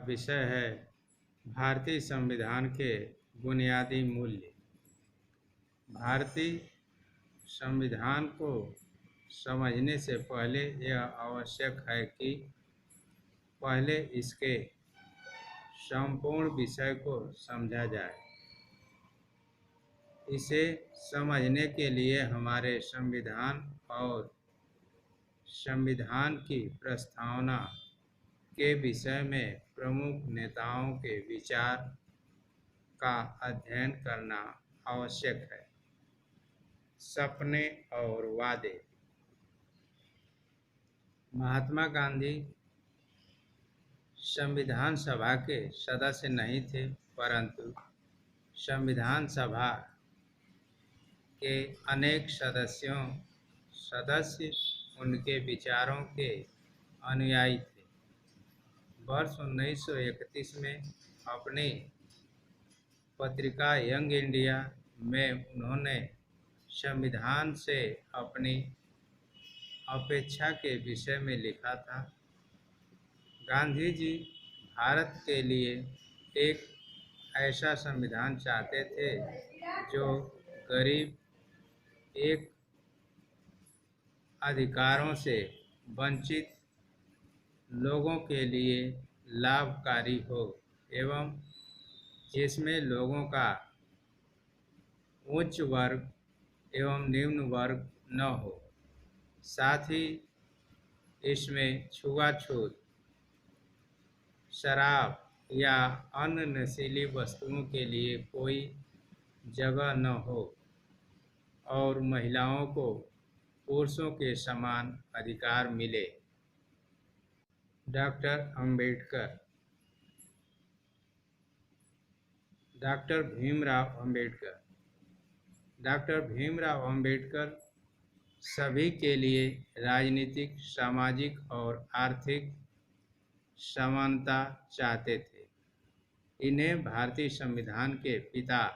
विषय है भारतीय संविधान के बुनियादी मूल्य। भारतीय संविधान को समझने से पहले यह आवश्यक है कि पहले इसके संपूर्ण विषय को समझा जाए। इसे समझने के लिए हमारे संविधान और संविधान की प्रस्तावना के विषय में प्रमुख नेताओं के विचार का अध्ययन करना आवश्यक है। सपने और वादे। महात्मा गांधी संविधान सभा के सदस्य नहीं थे, परंतु संविधान सभा के अनेक सदस्य उनके विचारों के अनुयायी थे। वर्ष 1931 में अपनी पत्रिका यंग इंडिया में उन्होंने संविधान से अपनी अपेक्षा के विषय में लिखा था। गांधी जी भारत के लिए एक ऐसा संविधान चाहते थे जो गरीब, एक अधिकारों से वंचित लोगों के लिए लाभकारी हो एवं जिसमें लोगों का उच्च वर्ग एवं निम्न वर्ग न हो। साथ ही इसमें छुआछूत, शराब या अन्य नशीली वस्तुओं के लिए कोई जगह न हो और महिलाओं को पुरुषों के समान अधिकार मिले। Doctor Ambedkar. Doctor Bhimrao Ambedkar. Doctor Bhimrao Ambedkar सभी के लिए राजनीतिक, सामाजिक और आर्थिक समानता चाहते थे। इन्हें भारतीय संविधान के पिता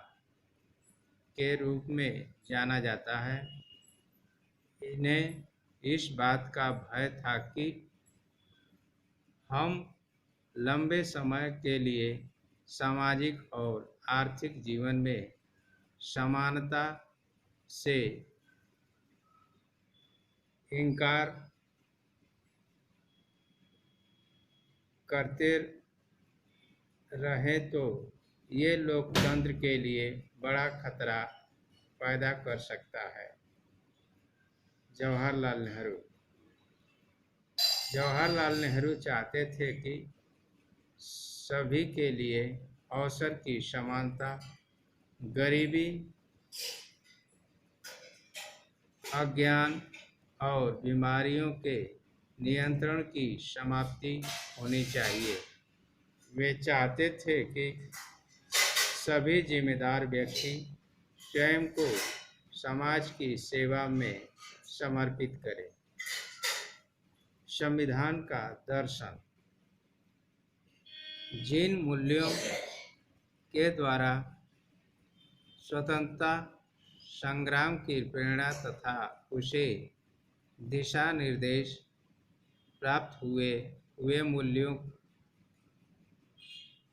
के रूप में जाना जाता है। इन्हें इस बात का भय था कि हम लंबे समय के लिए सामाजिक और आर्थिक जीवन में समानता से इनकार करते रहे तो ये लोकतंत्र के लिए बड़ा खतरा पैदा कर सकता है। जवाहरलाल नेहरू। जवाहरलाल नेहरू चाहते थे कि सभी के लिए अवसर की समानता, गरीबी, अज्ञान और बीमारियों के नियंत्रण की समाप्ति होनी चाहिए। वे चाहते थे कि सभी जिम्मेदार व्यक्ति स्वयं को समाज की सेवा में समर्पित करें। संविधान का दर्शन। जिन मूल्यों के द्वारा स्वतंत्रता संग्राम की प्रेरणा तथा उसे दिशा निर्देश प्राप्त हुए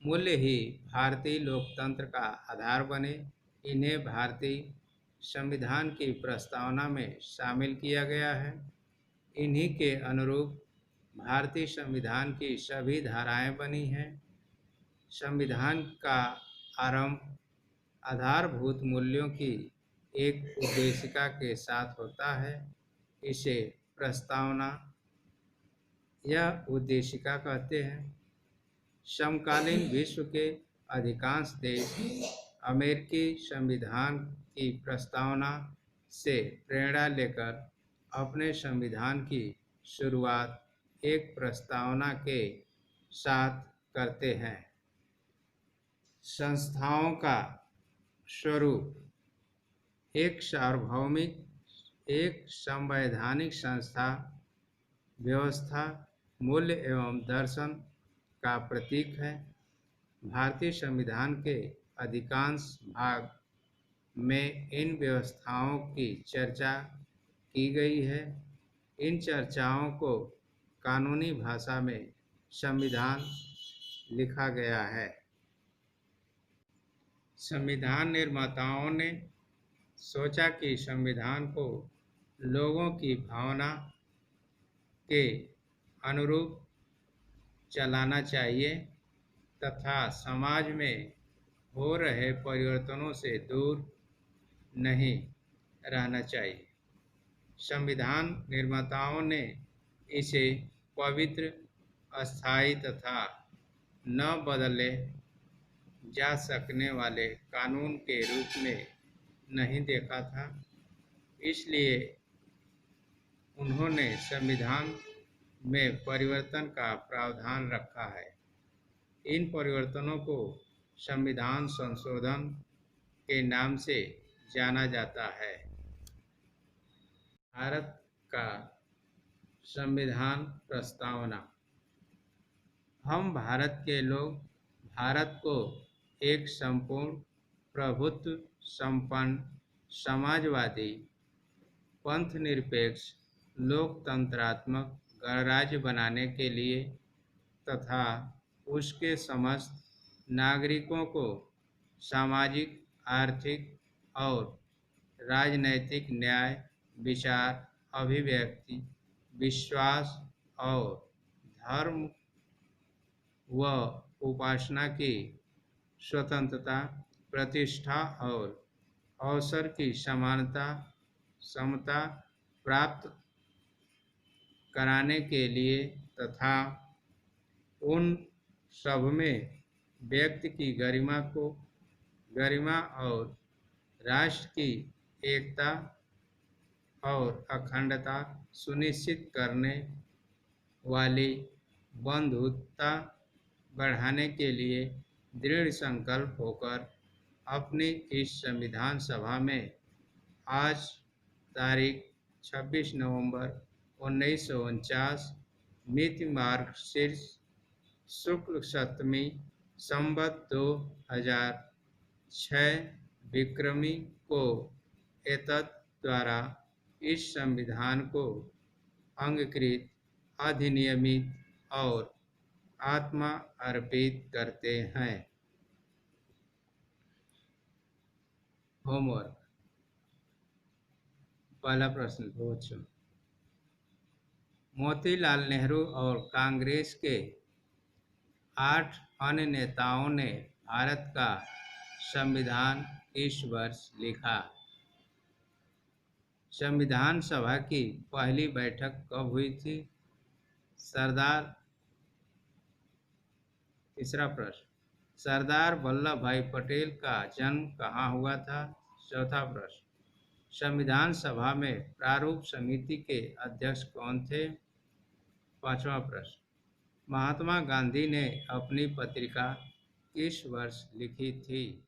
मूल्य ही भारतीय लोकतंत्र का आधार बने। इन्हें भारतीय संविधान की प्रस्तावना में शामिल किया गया है। इन्हीं के अनुरूप भारतीय संविधान की सभी धाराएं बनी हैं। संविधान का आरंभ आधारभूत मूल्यों की एक उद्देशिका के साथ होता है। इसे प्रस्तावना या उद्देशिका कहते हैं। समकालीन विश्व के अधिकांश देश अमेरिकी संविधान की प्रस्तावना से प्रेरणा लेकर अपने संविधान की शुरुआत एक प्रस्तावना के साथ करते हैं। संस्थाओं का स्वरूप। एक सार्वभौमिक, एक संवैधानिक संस्था, व्यवस्था, मूल्य एवं दर्शन का प्रतीक है। भारतीय संविधान के अधिकांश भाग में इन व्यवस्थाओं की चर्चा की गई है। इन चर्चाओं को कानूनी भाषा में संविधान लिखा गया है। संविधान निर्माताओं ने सोचा कि संविधान को लोगों की भावना के अनुरूप चलाना चाहिए तथा समाज में हो रहे परिवर्तनों से दूर नहीं रहना चाहिए। संविधान निर्माताओं ने इसे पवित्र, अस्थायी तथा न बदले जा सकने वाले कानून के रूप में नहीं देखा था। इसलिए उन्होंने संविधान में परिवर्तन का प्रावधान रखा है। इन परिवर्तनों को संविधान संशोधन के नाम से जाना जाता है। भारत का संविधान प्रस्तावना। हम भारत के लोग भारत को एक संपूर्ण, प्रभुत्व संपन्न, समाजवादी, पंथनिरपेक्ष, लोकतंत्रात्मक गणराज्य बनाने के लिए तथा उसके समस्त नागरिकों को सामाजिक, आर्थिक और राजनैतिक न्याय, विचार, अभिव्यक्ति, विश्वास और धर्म व उपासना की स्वतंत्रता, प्रतिष्ठा और अवसर की समानता, समता प्राप्त कराने के लिए तथा उन सब में व्यक्ति की गरिमा और राष्ट्र की एकता और अखंडता सुनिश्चित करने वाली बंधुता बढ़ाने के लिए दृढ़ संकल्प होकर अपनी इस संविधान सभा में आज तारीख 26 नवंबर 1949 मिति मार्गशीर्ष शुक्ल सप्तमी संवत 2006 विक्रमी को एतत् द्वारा इस संविधान को अंगीकृत, अधिनियमित और आत्मा अर्पित करते हैं। होमवर्क। पहला प्रश्न पूछो। मोतीलाल नेहरू और कांग्रेस के 8 अन्य नेताओं ने भारत का संविधान किस वर्ष लिखा? संविधान सभा की पहली बैठक कब हुई थी? तीसरा प्रश्न, सरदार वल्लभ भाई पटेल का जन्म कहाँ हुआ था? चौथा प्रश्न, संविधान सभा में प्रारूप समिति के अध्यक्ष कौन थे? पांचवा प्रश्न, महात्मा गांधी ने अपनी पत्रिका किस वर्ष लिखी थी?